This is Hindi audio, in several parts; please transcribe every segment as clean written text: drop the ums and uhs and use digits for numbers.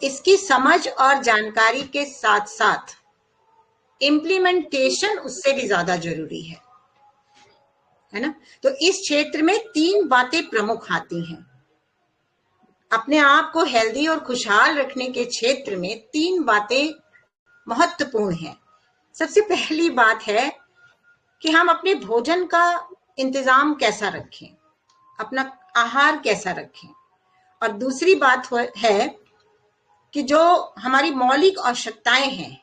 इसकी समझ और जानकारी के साथ साथ इम्प्लीमेंटेशन उससे भी ज्यादा जरूरी है ना। तो इस क्षेत्र में 3 बातें प्रमुख आती हैं। अपने आप को हेल्दी और खुशहाल रखने के क्षेत्र में 3 बातें महत्वपूर्ण हैं। सबसे पहली बात है कि हम अपने भोजन का इंतजाम कैसा रखें, अपना आहार कैसा रखें। और दूसरी बात है कि जो हमारी मौलिक आवश्यकताएं हैं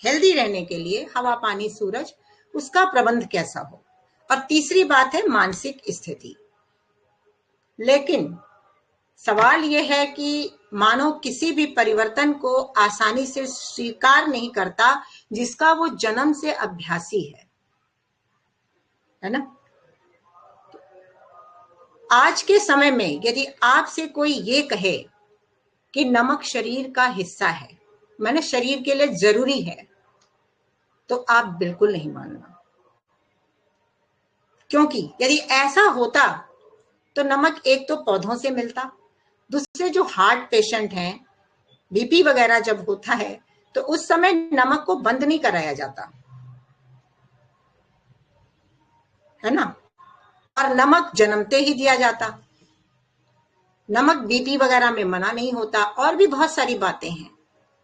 हेल्दी रहने के लिए, हवा, पानी, सूरज, उसका प्रबंध कैसा हो। और तीसरी बात है मानसिक स्थिति। लेकिन सवाल यह है कि मानव किसी भी परिवर्तन को आसानी से स्वीकार नहीं करता जिसका वो जन्म से अभ्यासी है ना। आज के समय में यदि आपसे कोई ये कहे कि नमक शरीर का हिस्सा है, माने शरीर के लिए जरूरी है, तो आप बिल्कुल नहीं मानना। क्योंकि यदि ऐसा होता तो नमक एक तो पौधों से मिलता, दूसरे जो हार्ट पेशेंट हैं, बीपी वगैरह जब होता है तो उस समय नमक को बंद नहीं कराया जाता है ना, और नमक जन्मते ही दिया जाता। नमक बीपी वगैरह में मना नहीं होता। और भी बहुत सारी बातें हैं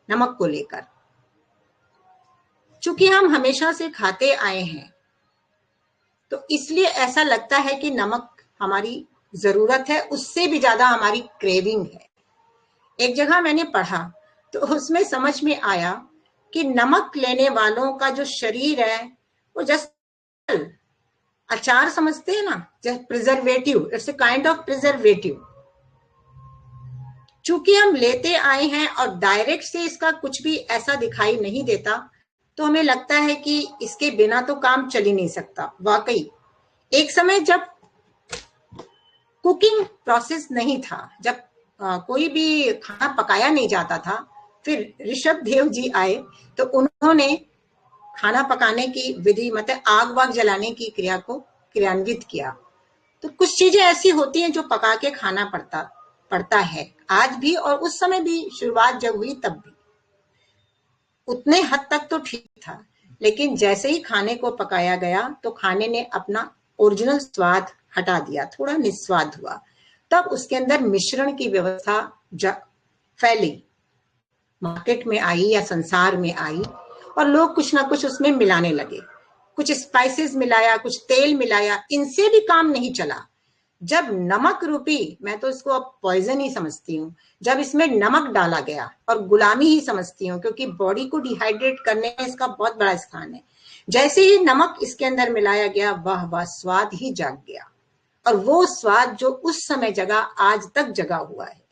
नमक को लेकर। चूंकि हम हमेशा से खाते आए हैं तो इसलिए ऐसा लगता है कि नमक हमारी जरूरत है, उससे भी ज्यादा हमारी क्रेविंग है। एक जगह मैंने पढ़ा तो उसमें समझ में आया कि नमक लेने वालों का जो शरीर है वो जैसे अचार समझते हैं ना, जैसे preservative, it's a kind of preservative. चूंकि हम लेते आए हैं और डायरेक्ट से इसका कुछ भी ऐसा दिखाई नहीं देता तो हमें लगता है कि इसके बिना तो काम चल ही नहीं सकता। वाकई एक समय जब कुकिंग प्रोसेस नहीं था, जब कोई भी खाना पकाया नहीं जाता था, फिर ऋषभ देव जी आए तो उन्होंने खाना पकाने की विधि, मतलब आग वाग जलाने की क्रिया को क्रियान्वित किया। तो कुछ चीजें ऐसी होती हैं जो पका के खाना पड़ता है आज भी, और उस समय भी शुरुआत जब हुई तब भी उतने हद तक तो ठीक था। लेकिन जैसे ही खाने को पकाया गया तो खाने ने अपना ओरिजिनल स्वाद हटा दिया, थोड़ा निस्वाद हुआ। तब उसके अंदर मिश्रण की व्यवस्था फैली, मार्केट में आई या संसार में आई, और लोग कुछ ना कुछ उसमें मिलाने लगे। कुछ स्पाइसेस मिलाया, कुछ तेल मिलाया, इनसे भी काम नहीं चला। जब नमक रूपी, मैं तो इसको अब पॉइजन ही समझती हूँ, जब इसमें नमक डाला गया, और गुलामी ही समझती हूँ क्योंकि बॉडी को डिहाइड्रेट करने में इसका बहुत बड़ा स्थान है। जैसे ही नमक इसके अंदर मिलाया गया, वाह स्वाद ही जाग गया। और वो स्वाद जो उस समय जगा आज तक जगा हुआ है।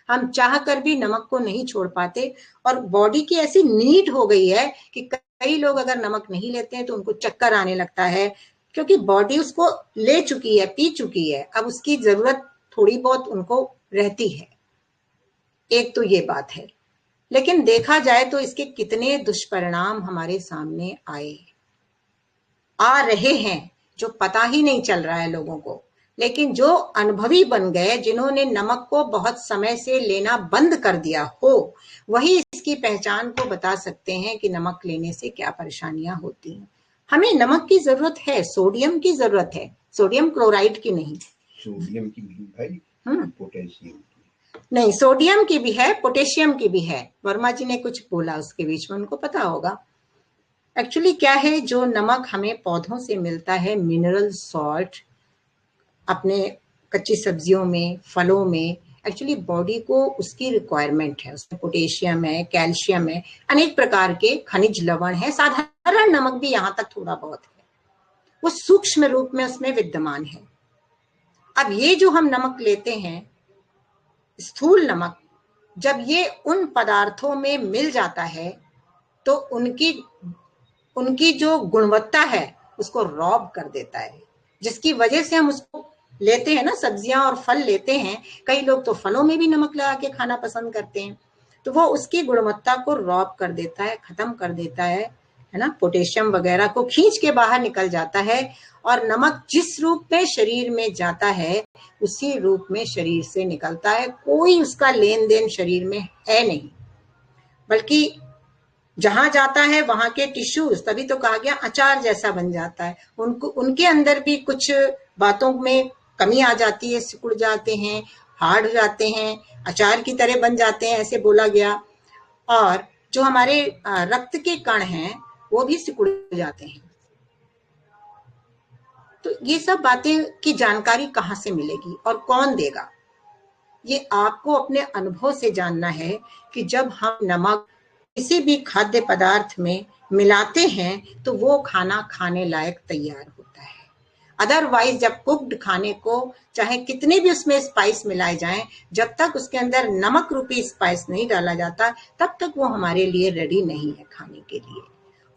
हम चाह कर भी नमक को नहीं छोड़ पाते, और बॉडी की ऐसी नीड हो गई है कि कई लोग अगर नमक नहीं लेते हैं तो उनको चक्कर आने लगता है, क्योंकि बॉडी उसको ले चुकी है, पी चुकी है, अब उसकी जरूरत थोड़ी बहुत उनको रहती है। एक तो ये बात है। लेकिन देखा जाए तो इसके कितने दुष्परिणाम हमारे सामने आ रहे हैं जो पता ही नहीं चल रहा है लोगों को। लेकिन जो अनुभवी बन गए, जिन्होंने नमक को बहुत समय से लेना बंद कर दिया हो, वही इसकी पहचान को बता सकते हैं कि नमक लेने से क्या परेशानियां होती हैं। हमें नमक की जरूरत है, सोडियम की जरूरत है, सोडियम क्लोराइड की नहीं। सोडियम की भी भाई, पोटेशियम की नहीं, सोडियम की भी है, पोटेशियम की भी है। वर्मा जी ने कुछ बोला उसके बीच में, उनको पता होगा। एक्चुअली क्या है, जो नमक हमें पौधों से मिलता है, मिनरल सॉल्ट, अपने कच्ची सब्जियों में, फलों में, एक्चुअली बॉडी को उसकी रिक्वायरमेंट है। उसमें पोटेशियम है, कैल्शियम है, अनेक प्रकार के खनिज लवण है। साधारण नमक भी यहाँ तक थोड़ा बहुत है, वो सूक्ष्म रूप में उसमें विद्यमान है। अब ये जो हम नमक लेते हैं, स्थूल नमक, जब ये उन पदार्थों में मिल जाता है तो उनकी जो गुणवत्ता है उसको रॉब कर देता है, जिसकी वजह से हम उसको लेते हैं ना, सब्जियां और फल लेते हैं। कई लोग तो फलों में भी नमक लगा के खाना पसंद करते हैं, तो वो उसकी गुणवत्ता को रॉब कर देता है, खत्म कर देता है। है ना, पोटेशियम वगैरह को खींच के बाहर निकल जाता है, और नमक जिस रूप में शरीर में जाता है उसी रूप में शरीर से निकलता है। कोई उसका लेन देन शरीर में है नहीं, बल्कि जहां जाता है वहां के टिश्यूज, तभी तो कहा गया अचार जैसा बन जाता है। उनके अंदर भी कुछ बातों में कमी आ जाती है, सिकुड़ जाते हैं, हार्ड हो जाते हैं, अचार की तरह बन जाते हैं, ऐसे बोला गया। और जो हमारे रक्त के कण हैं वो भी सिकुड़ जाते हैं। तो ये सब बातें की जानकारी कहाँ से मिलेगी और कौन देगा? ये आपको अपने अनुभव से जानना है कि जब हम नमक किसी भी खाद्य पदार्थ में मिलाते हैं तो वो खाना खाने लायक तैयार होता है। अदरवाइज जब कुक्ड खाने को चाहे कितने भी उसमें स्पाइस मिलाए जाएं, जब तक उसके अंदर नमक रूपी स्पाइस नहीं डाला जाता तब तक वो हमारे लिए रेडी नहीं है खाने के लिए।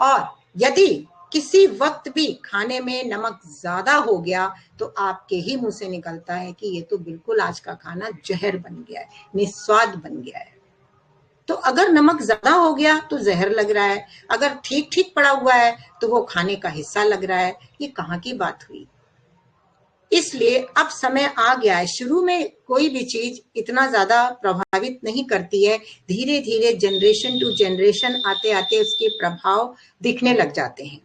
और यदि किसी वक्त भी खाने में नमक ज्यादा हो गया तो आपके ही मुंह से निकलता है कि ये तो बिल्कुल आज का खाना जहर बन गया है, निस्वाद बन गया है। तो अगर नमक ज्यादा हो गया तो जहर लग रहा है, अगर ठीक ठीक पड़ा हुआ है तो वो खाने का हिस्सा लग रहा है। ये कहाँ की बात हुई? इसलिए अब समय आ गया है, शुरू में कोई भी चीज इतना ज्यादा प्रभावित नहीं करती है, धीरे धीरे जनरेशन टू जनरेशन आते आते उसके प्रभाव दिखने लग जाते हैं।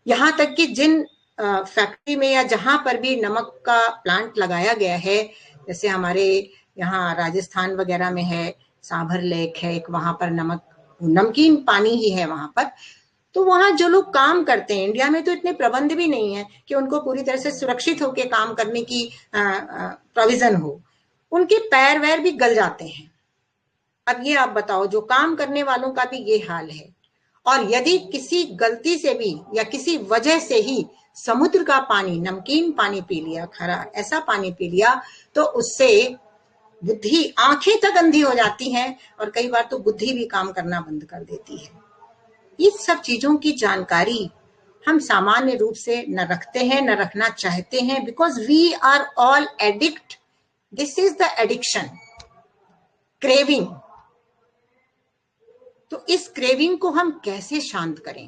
यहाँ तक कि जिन फैक्ट्री में या जहां पर भी नमक का प्लांट लगाया गया है, जैसे हमारे यहाँ राजस्थान वगैरह में है, सांभर लेक है एक, वहां पर नमकीन पानी ही है वहां पर। तो वहां जो लोग काम करते हैं, इंडिया में तो इतने प्रबंध भी नहीं है कि उनको पूरी तरह से सुरक्षित होकर काम करने की प्रोविजन हो, उनके पैर वैर भी गल जाते हैं। अब ये आप बताओ, जो काम करने वालों का भी ये हाल है। और यदि किसी गलती से भी या किसी वजह से ही समुद्र का पानी, नमकीन पानी पी लिया, खरा ऐसा पानी पी लिया, तो उससे बुद्धि, आंखें तक अंधी हो जाती हैं और कई बार तो बुद्धि भी काम करना बंद कर देती है। ये सब चीजों की जानकारी हम सामान्य रूप से न रखते हैं, न रखना चाहते हैं, because we are all addict. This is the addiction, craving. तो इस क्रेविंग को हम कैसे शांत करें?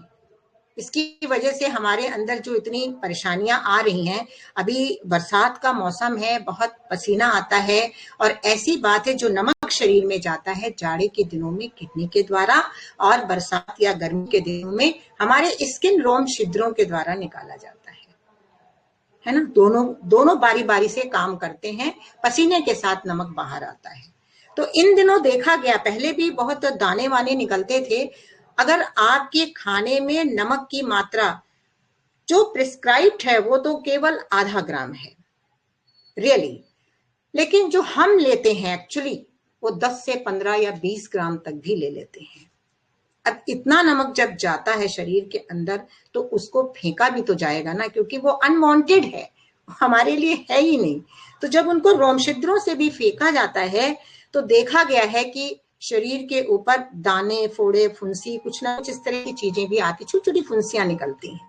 इसकी वजह से हमारे अंदर जो इतनी परेशानियां आ रही हैं, अभी बरसात का मौसम है, बहुत पसीना आता है, और ऐसी बात है जो नमक शरीर में जाता है जाड़े के दिनों में किडनी के द्वारा, और बरसात या गर्मी के दिनों में हमारे स्किन रोम छिद्रों के द्वारा निकाला जाता है ना। दोनों बारी बारी से काम करते हैं, पसीने के साथ नमक बाहर आता है। तो इन दिनों देखा गया, पहले भी बहुत दाने वाने निकलते थे। अगर आपके खाने में नमक की मात्रा जो प्रिस्क्राइब्ड है वो तो केवल आधा ग्राम है रियली, लेकिन जो हम लेते हैं एक्चुअली वो 10 से 15 या 20 ग्राम तक भी ले लेते हैं। अब इतना नमक जब जाता है शरीर के अंदर तो उसको फेंका भी तो जाएगा ना, क्योंकि वो अनवांटेड है, हमारे लिए है ही नहीं। तो जब उनको रोम छिद्रों से भी फेंका जाता है तो देखा गया है कि शरीर के ऊपर दाने, फोड़े, फुंसी, कुछ ना कुछ इस तरह की चीजें भी आती, छोटी छोटी फुंसियां निकलती हैं,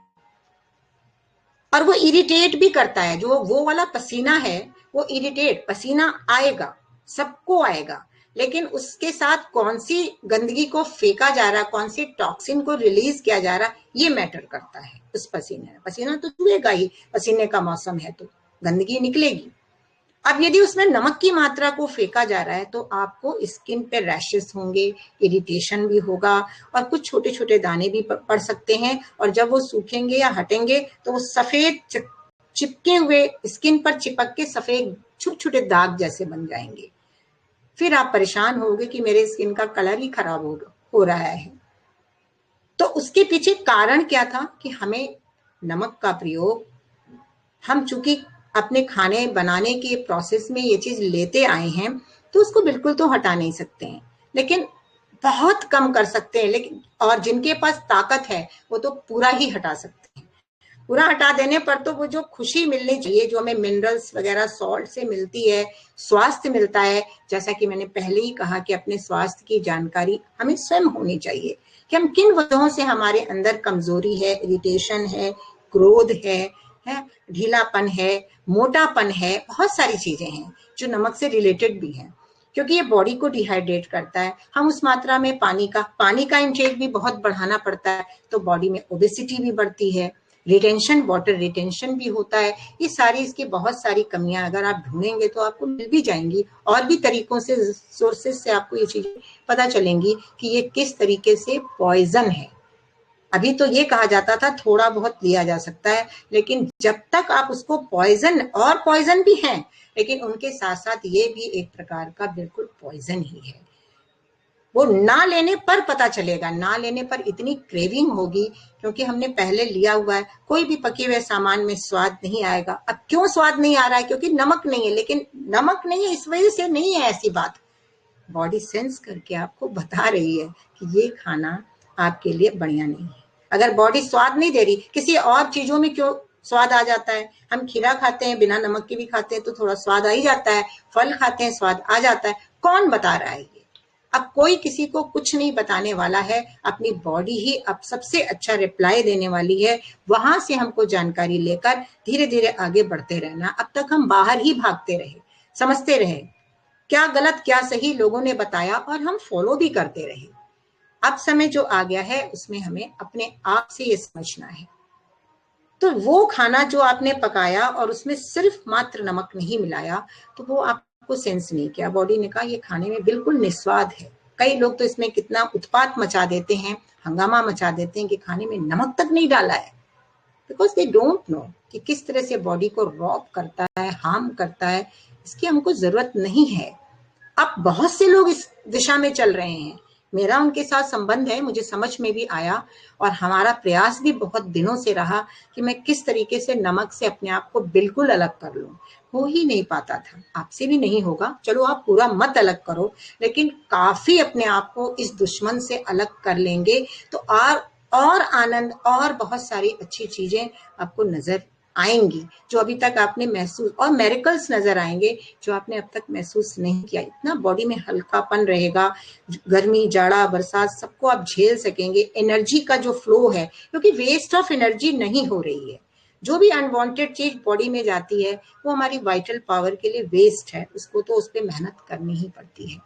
और वो इरिटेट भी करता है। जो वो वाला पसीना है वो इरिटेट, पसीना आएगा, सबको आएगा, लेकिन उसके साथ कौन सी गंदगी को फेंका जा रहा, कौन सी टॉक्सिन को रिलीज किया जा रहा, ये मैटर करता है उस पसीने में। पसीना तो चुएगा ही, पसीने का मौसम है तो गंदगी निकलेगी। अब यदि उसमें नमक की मात्रा को फेंका जा रहा है तो आपको स्किन पे रैशेस होंगे, इरिटेशन भी होगा, और कुछ छोटे छोटे दाने भी पड़ सकते हैं, और जब वो सूखेंगे या हटेंगे तो वो सफेद चिपके हुए स्किन पर चिपक के सफेद छोटे छोटे दाग जैसे बन जाएंगे। फिर आप परेशान होगे कि मेरे स्किन का कलर ही खराब हो रहा है। तो उसके पीछे कारण क्या था कि हमें नमक का प्रयोग, हम चूंकि अपने खाने बनाने के प्रोसेस में ये चीज लेते आए हैं तो उसको बिल्कुल तो हटा नहीं सकते हैं, लेकिन बहुत कम कर सकते हैं। लेकिन और जिनके पास ताकत है वो तो पूरा ही हटा सकते हैं। पूरा हटा देने पर तो वो जो खुशी मिलनी चाहिए, जो हमें मिनरल्स वगैरह सॉल्ट से मिलती है, स्वास्थ्य मिलता है, जैसा कि मैंने पहले ही कहा कि अपने स्वास्थ्य की जानकारी हमें स्वयं होनी चाहिए कि हम किन वजहों से हमारे अंदर कमजोरी है, इरिटेशन है, क्रोध है, ढीलापन है, मोटापन है, बहुत सारी चीजें हैं जो नमक से रिलेटेड भी हैं। क्योंकि ये बॉडी को डिहाइड्रेट करता है। हम उस मात्रा में पानी का इंटेक भी बहुत बढ़ाना पड़ता है, तो बॉडी में ओबेसिटी भी बढ़ती है, वाटर रिटेंशन भी होता है। ये सारी इसकी बहुत सारी कमियां अगर आप ढूंढेंगे तो आपको मिल भी जाएंगी, और भी तरीकों से, सोर्सेस से आपको ये चीजें पता चलेंगी कि ये किस तरीके से पॉइजन है। अभी तो ये कहा जाता था थोड़ा बहुत लिया जा सकता है, लेकिन जब तक आप उसको पॉइजन भी है, लेकिन उनके साथ साथ ये भी एक प्रकार का बिल्कुल पॉइजन ही है। वो ना लेने पर पता चलेगा, ना लेने पर इतनी क्रेविंग होगी, क्योंकि हमने पहले लिया हुआ है। कोई भी पके हुए सामान में स्वाद नहीं आएगा। अब क्यों स्वाद नहीं आ रहा है? क्योंकि नमक नहीं है। लेकिन नमक नहीं है इस वजह से नहीं है ऐसी बात, बॉडी सेंस करके आपको बता रही है कि ये खाना आपके लिए बढ़िया नहीं है। अगर बॉडी स्वाद नहीं दे रही, किसी और चीजों में क्यों स्वाद आ जाता है? हम खीरा खाते हैं, बिना नमक के भी खाते हैं तो थोड़ा स्वाद आ ही जाता है, फल खाते हैं स्वाद आ जाता है। कौन बता रहा है ये? अब कोई किसी को कुछ नहीं बताने वाला है, अपनी बॉडी ही अब सबसे अच्छा रिप्लाई देने वाली है। वहां से हमको जानकारी लेकर धीरे धीरे आगे बढ़ते रहना। अब तक हम बाहर ही भागते रहे, समझते रहे क्या गलत क्या सही लोगों ने बताया, और हम फॉलो भी करते रहे। अब समय जो आ गया है उसमें हमें अपने आप से ये समझना है। तो वो खाना जो आपने पकाया और उसमें सिर्फ मात्र नमक नहीं मिलाया, तो वो आपको सेंस नहीं किया। बॉडी ने कहा ये खाने में बिल्कुल निस्वाद है। कई लोग तो इसमें कितना उत्पात मचा देते हैं, हंगामा मचा देते हैं कि खाने में नमक तक नहीं डाला है, बिकॉज दे डोंट नो कि किस तरह से बॉडी को रॉब करता है, हार्म करता है। इसकी हमको जरूरत नहीं है। अब बहुत से लोग इस दिशा में चल रहे हैं। मेरा उनके साथ संबंध है, मुझे समझ में भी आया, और हमारा प्रयास भी बहुत दिनों से रहा कि मैं किस तरीके से नमक से अपने आप को बिल्कुल अलग कर लूं। हो ही नहीं पाता था, आपसे भी नहीं होगा। चलो आप पूरा मत अलग करो, लेकिन काफी अपने आप को इस दुश्मन से अलग कर लेंगे तो और आनंद और बहुत सारी अच्छी चीजें आपको नजर आएंगी, जो अभी तक आपने महसूस, और मेरिकल्स नजर आएंगे जो आपने अब तक महसूस नहीं किया। इतना बॉडी में हल्कापन रहेगा, गर्मी, जाड़ा, बरसात सबको आप झेल सकेंगे। एनर्जी का जो फ्लो है, क्योंकि वेस्ट ऑफ एनर्जी नहीं हो रही है। जो भी अनवांटेड चीज बॉडी में जाती है वो हमारी वाइटल पावर के लिए वेस्ट है, उसको तो उस पर मेहनत करनी ही पड़ती है।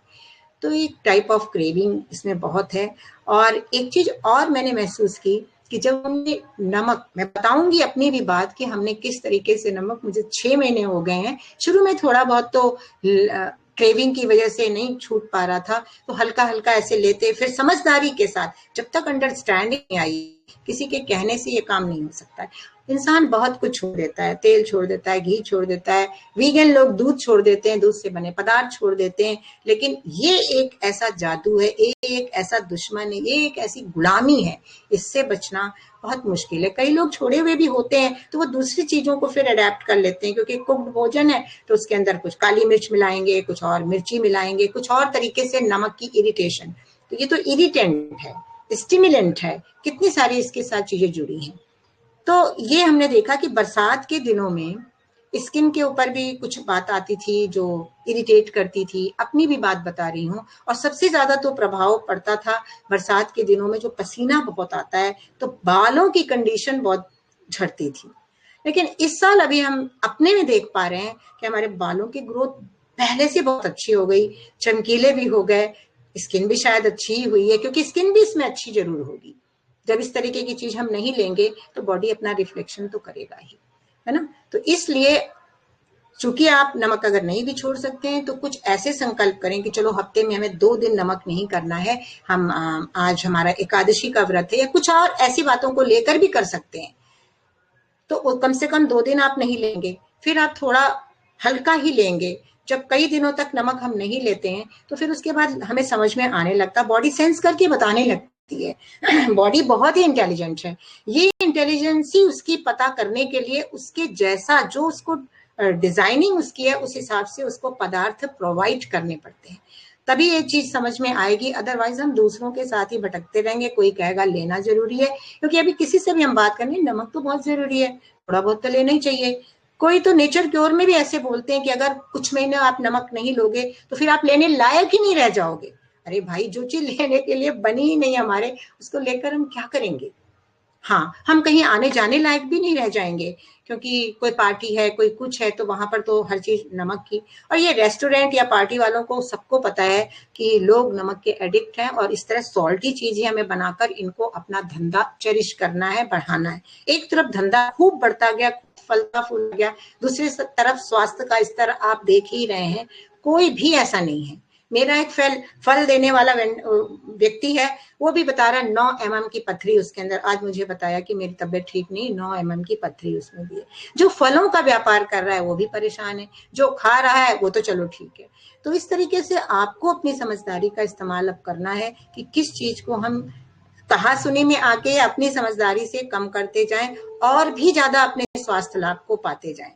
तो एक टाइप ऑफ क्रेविंग इसमें बहुत है। और एक चीज और मैंने महसूस की कि जब हमने नमक, मैं बताऊंगी अपनी भी बात कि हमने किस तरीके से नमक, मुझे 6 महीने हो गए हैं, शुरू में थोड़ा बहुत तो क्रेविंग की वजह से नहीं छूट पा रहा था, तो हल्का हल्का ऐसे लेते, फिर समझदारी के साथ, जब तक अंडरस्टैंडिंग आई, किसी के कहने से ये काम नहीं हो सकता है। इंसान बहुत कुछ छोड़ देता है, तेल छोड़ देता है, घी छोड़ देता है, वीगन लोग दूध छोड़ देते हैं, दूध से बने पदार्थ छोड़ देते हैं, लेकिन ये एक ऐसा जादू है, एक ऐसा दुश्मन है, ये एक ऐसी गुलामी है, इससे बचना बहुत मुश्किल है। कई लोग छोड़े हुए भी होते हैं तो वो दूसरी चीजों को फिर अडेप्ट कर लेते हैं, क्योंकि कुक्ड भोजन है तो उसके अंदर कुछ काली मिर्च मिलाएंगे, कुछ और मिर्ची मिलाएंगे, कुछ और तरीके से नमक की इरिटेशन। तो ये तो इरिटेंट है, स्टिमुलेंट है, कितनी सारी इसके साथ चीजें जुड़ी हैं। तो ये हमने देखा कि बरसात के दिनों में स्किन के ऊपर भी कुछ बात आती थी जो इरिटेट करती थी। अपनी भी बात बता रही हूँ। और सबसे ज्यादा तो प्रभाव पड़ता था बरसात के दिनों में, जो पसीना बहुत आता है तो बालों की कंडीशन बहुत झड़ती थी। लेकिन इस साल अभी हम अपने में देख पा रहे हैं कि हमारे बालों की ग्रोथ पहले से बहुत अच्छी हो गई, चमकीले भी हो गए, स्किन भी शायद अच्छी ही हुई है, क्योंकि स्किन भी इसमें अच्छी जरूर होगी। जब इस तरीके की चीज हम नहीं लेंगे तो बॉडी अपना रिफ्लेक्शन तो करेगा ही, है ना। तो इसलिए चूंकि आप नमक अगर नहीं भी छोड़ सकते हैं तो कुछ ऐसे संकल्प करें कि चलो हफ्ते में हमें 2 दिन नमक नहीं करना है, हम आज हमारा एकादशी का व्रत है, या कुछ और ऐसी बातों को लेकर भी कर सकते हैं। तो कम से कम 2 दिन आप नहीं लेंगे, फिर आप थोड़ा हल्का ही लेंगे। जब कई दिनों तक नमक हम नहीं लेते हैं तो फिर उसके बाद हमें समझ में आने लगता, बॉडी सेंस करके बताने लगती है। बॉडी बहुत ही इंटेलिजेंट है। ये इंटेलिजेंस ही उसकी पता करने के लिए उसके जैसा जो उसको डिजाइनिंग उसकी है उस हिसाब से उसको पदार्थ प्रोवाइड करने पड़ते हैं, तभी ये चीज समझ में आएगी। अदरवाइज हम दूसरों के साथ ही भटकते रहेंगे। कोई कहेगा लेना जरूरी है, क्योंकि अभी किसी से भी हम बात करें, नमक तो बहुत जरूरी है, थोड़ा बहुत तो लेना ही चाहिए। कोई तो नेचर क्योर में भी ऐसे बोलते हैं कि अगर कुछ महीने आप नमक नहीं लोगे तो फिर आप लेने लायक ही नहीं रह जाओगे। अरे भाई, जो चीज लेने के लिए बनी ही नहीं हमारे, उसको लेकर हम क्या करेंगे? हाँ, हम कहीं आने जाने लायक भी नहीं रह जाएंगे, क्योंकि कोई पार्टी है, कोई कुछ है, तो वहां पर तो हर चीज नमक की। और ये रेस्टोरेंट या पार्टी वालों को सबको पता है कि लोग नमक के एडिक्ट हैं, और इस तरह सॉल्टी चीजें हमें बनाकर इनको अपना धंधा चेरिश करना है, बढ़ाना है। एक तरफ धंधा खूब बढ़ता गया, फलता फूल गया, दूसरी तरफ स्वास्थ्य का स्तर आप देख ही रहे हैं, कोई भी ऐसा नहीं है। मेरा एक फल देने वाला व्यक्ति है, वो भी बता रहा है 9 mm की पथरी उसके अंदर। आज मुझे बताया कि मेरी तबीयत ठीक नहीं, 9 mm की पथरी उसमें भी है। जो फलों का व्यापार कर रहा है वो भी परेशान है, जो खा रहा है वो तो चलो ठीक है। तो इस तरीके से आपको अपनी समझदारी का इस्तेमाल अब करना है कि किस चीज को हम कहा सुनी में आके अपनी समझदारी से कम करते जाएं और भी ज्यादा अपने स्वास्थ्य लाभ को पाते जाएं,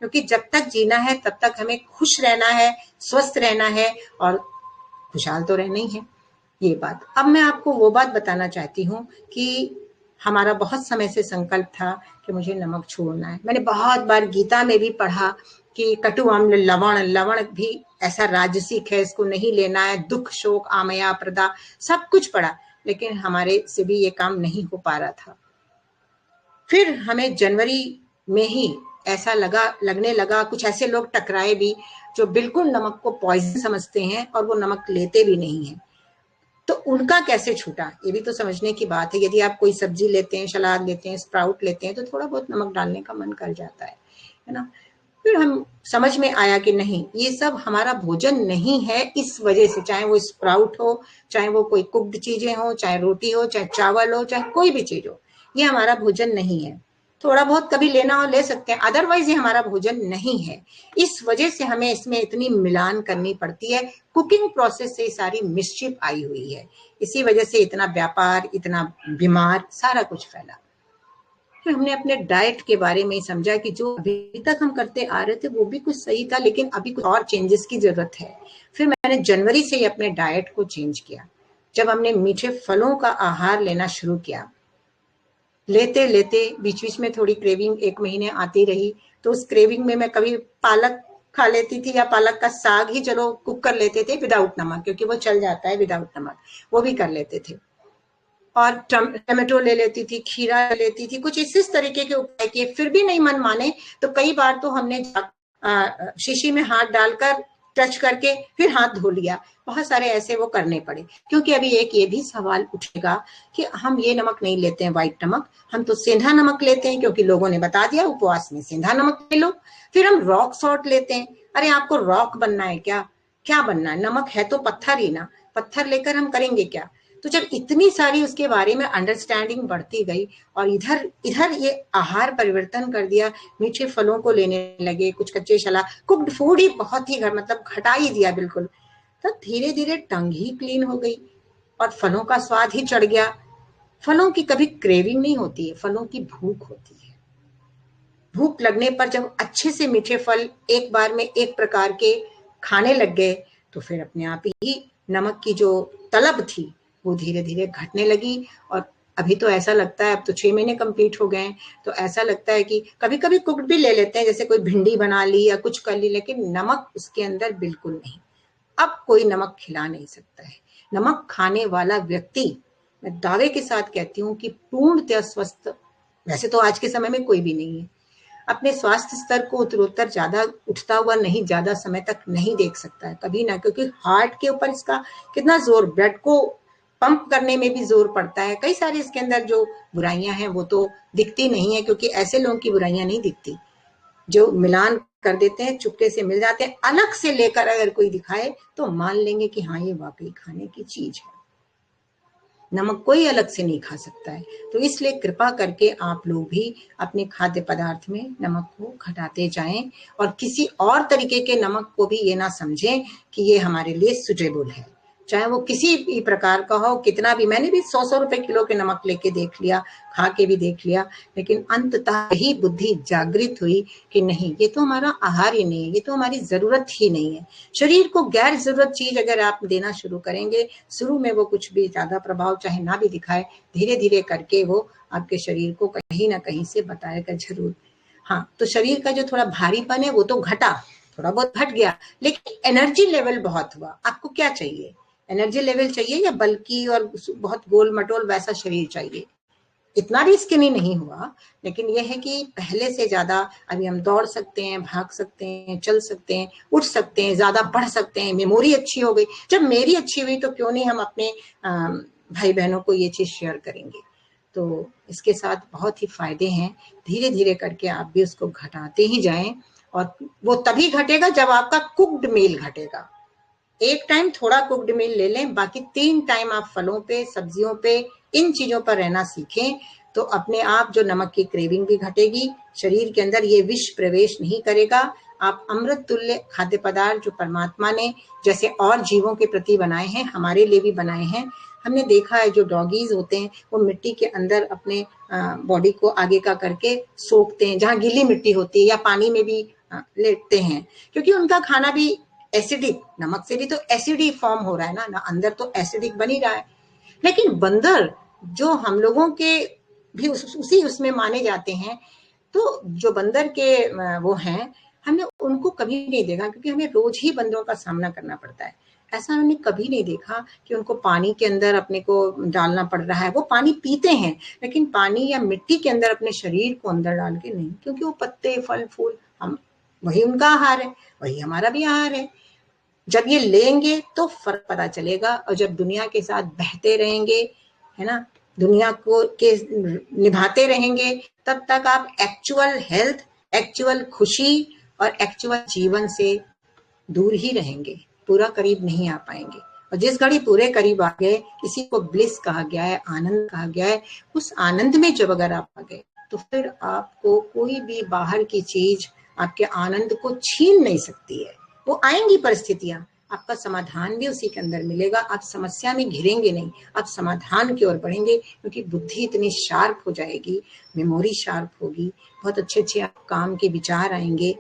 क्योंकि जब तक जीना है तब तक हमें खुश रहना है, स्वस्थ रहना है और खुशहाल तो रहना ही है। ये बात अब मैं आपको वो बात बताना चाहती हूँ कि हमारा बहुत समय से संकल्प था कि मुझे नमक छोड़ना है। मैंने बहुत बार गीता में भी पढ़ा कि कटु अम्ल लवण, लवण भी ऐसा राजसिक है, इसको नहीं लेना है, दुख शोक आमया प्रदा, सब कुछ पढ़ा, लेकिन हमारे से भी ये काम नहीं हो पा रहा था। फिर हमें जनवरी में ही ऐसा लगने लगा, कुछ ऐसे लोग टकराए भी जो बिल्कुल नमक को पॉइजन समझते हैं और वो नमक लेते भी नहीं है, तो उनका कैसे छूटा, ये भी तो समझने की बात है। यदि आप कोई सब्जी लेते हैं, सलाद लेते हैं, स्प्राउट लेते हैं, तो थोड़ा बहुत नमक डालने का मन कर जाता है ना। फिर हम समझ में आया कि नहीं, ये सब हमारा भोजन नहीं है, इस वजह से, चाहे वो स्प्राउट हो, चाहे वो कोई कुक्ड चीजें हो, चाहे रोटी हो, चाहे चावल हो, चाहे कोई भी चीज हो, ये हमारा भोजन नहीं है। थोड़ा बहुत कभी लेना हो ले सकते हैं, अदरवाइज ये हमारा भोजन नहीं है। इस वजह से हमें इसमें इतनी मिलान करनी पड़ती है, कुकिंग प्रोसेस से सारी मिस्चिफ आई हुई है, इसी वजह से इतना व्यापार, इतना बीमार, सारा कुछ फैला। फिर हमने अपने डाइट के बारे में समझा कि जो अभी तक हम करते आ रहे थे वो भी कुछ सही था, लेकिन अभी कुछ और चेंजेस की जरूरत है। फिर मैंने जनवरी से ही अपने डाइट को चेंज किया, जब हमने मीठे फलों का आहार लेना शुरू किया। लेते लेते बीच बीच में थोड़ी क्रेविंग 1 महीने आती रही, तो उस क्रेविंग में मैं कभी पालक खा लेती थी, या पालक का साग ही चलो कुक कर लेते थे विदाउट नमक, क्योंकि वो चल जाता है विदाउट नमक, वो भी कर लेते थे। और टमाटो ले लेती थी, खीरा ले लेती थी, कुछ इस तरीके के उपाय किए, फिर भी नहीं मन माने। तो कई बार तो हमने शीशी में हाथ डालकर टच करके फिर हाथ धो लिया, बहुत सारे ऐसे वो करने पड़े। क्योंकि अभी एक ये भी सवाल उठेगा कि हम ये नमक नहीं लेते हैं व्हाइट नमक, हम तो सेंधा नमक लेते हैं, क्योंकि लोगों ने बता दिया उपवास में सेंधा नमक ले लो। फिर हम रॉक सॉल्ट लेते हैं, अरे आपको रॉक बनना है क्या, क्या बनना है, नमक है तो पत्थर ही ना, पत्थर लेकर हम करेंगे क्या। तो जब इतनी सारी उसके बारे में अंडरस्टैंडिंग बढ़ती गई और इधर इधर ये आहार परिवर्तन कर दिया, मीठे फलों को लेने लगे, कुछ कच्चे सलाद, कुक्ड फूड ही बहुत ही मतलब घटा ही दिया बिल्कुल, तो धीरे धीरे टंग ही क्लीन हो गई और फलों का स्वाद ही चढ़ गया। फलों की कभी क्रेविंग नहीं होती है, फलों की भूख होती है। भूख लगने पर जब अच्छे से मीठे फल एक बार में एक प्रकार के खाने लग गए, तो फिर अपने आप ही नमक की जो तलब थी वो धीरे धीरे घटने लगी। और अभी तो ऐसा लगता है, अब तो 6 महीने कंप्लीट हो गए, तो ऐसा लगता है कि कभी कभी कुक्ड भी ले लेते हैं, जैसे कोई भिंडी बना ली या कुछ कर ली, लेकिन नमक उसके अंदर बिल्कुल नहीं। अब कोई नमक खिला नहीं सकता है। नमक खाने वाला व्यक्ति, मैं दावे के साथ कहती हूँ कि पूर्णतः स्वस्थ, वैसे तो आज के समय में कोई भी नहीं है, अपने स्वास्थ्य स्तर को उत्तरोत्तर ज्यादा उठता हुआ नहीं, ज्यादा समय तक नहीं देख सकता है कभी ना, क्योंकि हार्ट के ऊपर इसका कितना जोर, ब्लड को पंप करने में भी जोर पड़ता है। कई सारी इसके अंदर जो बुराइयां हैं वो तो दिखती नहीं है, क्योंकि ऐसे लोगों की बुराइयां नहीं दिखती, जो मिलान कर देते हैं, चुपके से मिल जाते हैं, अलग से लेकर अगर कोई दिखाए तो मान लेंगे कि हाँ ये वाकई खाने की चीज है। नमक कोई अलग से नहीं खा सकता है। तो इसलिए कृपा करके आप लोग भी अपने खाद्य पदार्थ में नमक को घटाते जाएं, और किसी और तरीके के नमक को भी ये ना समझें कि ये हमारे लिए सुटेबल है, चाहे वो किसी भी प्रकार का हो, कितना भी। मैंने भी 100 रुपए किलो के नमक लेके देख लिया, खा के भी देख लिया, लेकिन अंततः ही बुद्धि जागृत हुई कि नहीं, ये तो हमारा आहार ही नहीं है, ये तो हमारी जरूरत ही नहीं है। शरीर को गैर जरूरत चीज अगर आप देना शुरू करेंगे, शुरू में वो कुछ भी ज्यादा प्रभाव चाहे ना भी दिखाए, धीरे धीरे करके वो आपके शरीर को कहीं ना कहीं से बताएगा जरूर। हाँ, तो शरीर का जो थोड़ा भारीपन है वो तो घटा, थोड़ा बहुत घट गया, लेकिन एनर्जी लेवल बहुत हुआ। आपको क्या चाहिए, एनर्जी लेवल चाहिए या बल्कि और बहुत गोल मटोल वैसा शरीर चाहिए? इतना भी स्किनी नहीं हुआ, लेकिन यह है कि पहले से ज्यादा अभी हम दौड़ सकते हैं, भाग सकते हैं, चल सकते हैं, उठ सकते हैं, ज्यादा पढ़ सकते हैं, मेमोरी अच्छी हो गई। जब मेरी अच्छी हुई तो क्यों नहीं हम अपने भाई बहनों को ये चीज शेयर करेंगे। तो इसके साथ बहुत ही फायदे हैं। धीरे धीरे करके आप भी उसको घटाते ही जाएं, और वो तभी घटेगा जब आपका कुक्ड मील घटेगा। एक टाइम थोड़ा कुक्ड मील ले लें, बाकी 3 टाइम आप फलों पे, सब्जियों पे, इन चीजों पर रहना सीखें, तो अपने आप जो नमक की क्रेविंग भी घटेगी, शरीर के अंदर ये विष प्रवेश नहीं करेगा। आप अमृत तुल्य खाद्य पदार्थ जो परमात्मा ने जैसे और जीवों के प्रति बनाए हैं, हमारे लिए भी बनाए हैं। हमने देखा है जो डॉगीज होते हैं वो मिट्टी के अंदर अपने बॉडी को आगे का करके सोखते हैं, जहाँ गीली मिट्टी होती है, या पानी में भी लेटते हैं, क्योंकि उनका खाना भी एसिडिक, नमक से भी तो एसिड ही फॉर्म हो रहा है ना, अंदर तो एसिडिक बन ही रहा है। लेकिन बंदर जो हम लोगों के भी उसी उसमें माने जाते हैं, तो जो बंदर के वो हैं, हमने उनको कभी नहीं देखा, क्योंकि हमें रोज ही बंदरों का सामना करना पड़ता है। ऐसा हमने कभी नहीं देखा कि उनको पानी के अंदर अपने को डालना पड़ रहा है। वो पानी पीते हैं, लेकिन पानी या मिट्टी के अंदर अपने शरीर को अंदर डाल के नहीं, क्योंकि वो पत्ते, फल, फूल, हम वही उनका आहार है, वही हमारा भी आहार है। जब ये लेंगे तो फर्क पता चलेगा, और जब दुनिया के साथ बहते रहेंगे, है ना, दुनिया को के निभाते रहेंगे, तब तक आप एक्चुअल हेल्थ, एक्चुअल खुशी और एक्चुअल जीवन से दूर ही रहेंगे, पूरा करीब नहीं आ पाएंगे। और जिस घड़ी पूरे करीब आ गए, इसी को ब्लिस कहा गया है, आनंद कहा गया है, उस आनंद में जब अगर आप आ गए, तो फिर आपको कोई भी बाहर की चीज आपके आनंद को छीन नहीं सकती है। वो आएंगी परिस्थितियां, आपका समाधान भी उसी के अंदर मिलेगा। आप समस्या में घिरेंगे नहीं, आप समाधान की ओर बढ़ेंगे, क्योंकि बुद्धि इतनी शार्प हो जाएगी, मेमोरी शार्प होगी, बहुत अच्छे अच्छे आप काम के विचार आएंगे,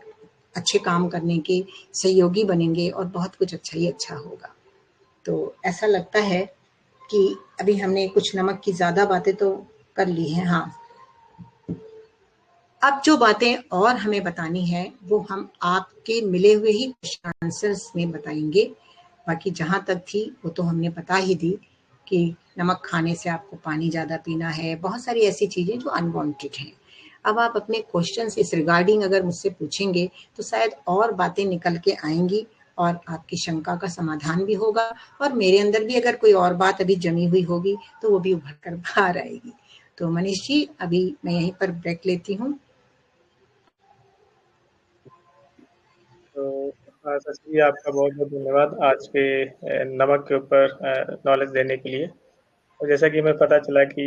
अच्छे काम करने के सहयोगी बनेंगे, और बहुत कुछ अच्छा ही अच्छा होगा। तो ऐसा लगता है कि अभी हमने कुछ नमक की ज्यादा बातें तो कर ली हैं। हाँ, अब जो बातें और हमें बतानी है वो हम आपके मिले हुए ही क्वेश्चन आंसर्स में बताएंगे। बाकी जहां तक थी वो तो हमने बता ही दी कि नमक खाने से आपको पानी ज्यादा पीना है, बहुत सारी ऐसी चीजें जो अनवांटेड हैं। अब आप अपने क्वेश्चन इस रिगार्डिंग अगर मुझसे पूछेंगे तो शायद और बातें निकल के आएंगी, और आपकी शंका का समाधान भी होगा, और मेरे अंदर भी अगर कोई और बात अभी जमी हुई होगी तो वो भी उभर कर बाहर आएगी। तो मनीष जी, अभी मैं यहीं पर ब्रेक लेती हूँ। तो शशि जी, आपका बहुत बहुत धन्यवाद आज के नमक के ऊपर नॉलेज देने के लिए। और जैसा कि हमें पता चला कि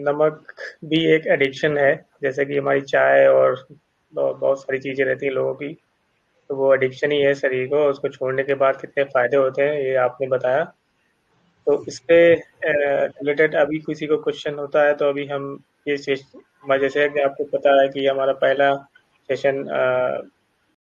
नमक भी एक एडिक्शन है, जैसे कि हमारी चाय और बहुत सारी चीज़ें रहती हैं लोगों की, तो वो एडिक्शन ही है शरीर को। उसको छोड़ने के बाद कितने फ़ायदे होते हैं ये आपने बताया। तो इस पे रिलेटेड अभी किसी को क्वेश्चन होता है तो अभी हम ये जैसे कि आपको पता है कि हमारा पहला सेशन